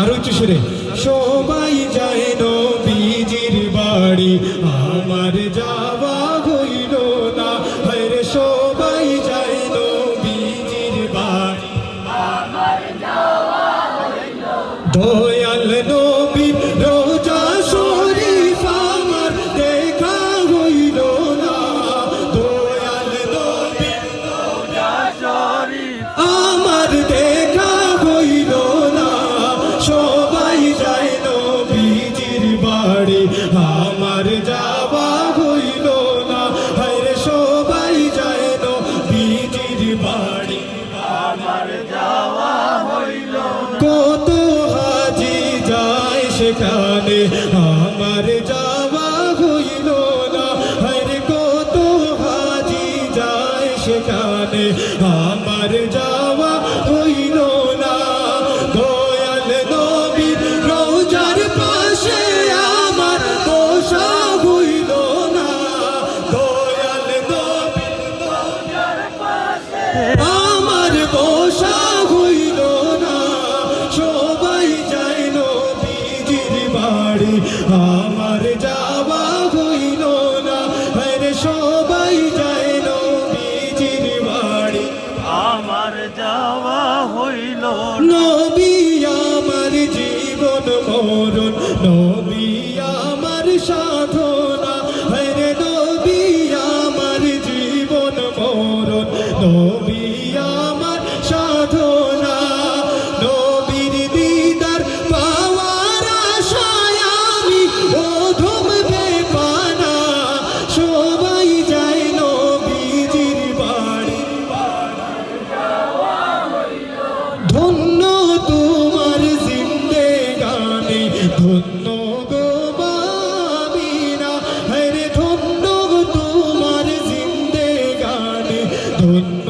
আরো একটু সুরে সবাই যায় নবীজির বাড়ি আমার যাওয়া হইল না হরে সবাই যায় নবীজির বাড়ি আমার যাওয়া হইল দয়াল নবীর রোজা শরীফ আমার দেখা হইল না দয়াল নবীর রোজা শরীফ আমার দেখা হইল না সবাই যায় নবীজির বাড়ি আমার যাওয়া হইল না হরে সবাই যায় নবীজির বাড়ি আমার যাওয়া হইল কত হাজি যায় সেখানে আমার যাওয়া হইল না হরে কত হাজি যায় সেখানে আমার যাওয়া হইল না দয়াল নবীর রোজার পাশে আমার বসা হইল না দয়াল নবীর রোজার পাশে আমার বসা হইল না সবাই যায় নবীজির বাড়ি আমার যাওয়া হইল না হরে সবাই যায় নবীজির বাড়ি আমার যাওয়া হইল নবী আমার জীবন মরণ নবী আমার সাধনা হরে নবী আমার জীবন মরণ নবী আমার সাধনা নবীর দিদার পাওয়ার আশায় আমি অধম বেপানা সবাই যায় নবীজির বাড়ি ধন্য তোমার জিন্দেগানি ধন্য গো বামিনা হরে ধন্য তোমার জিন্দেগানি ধন্য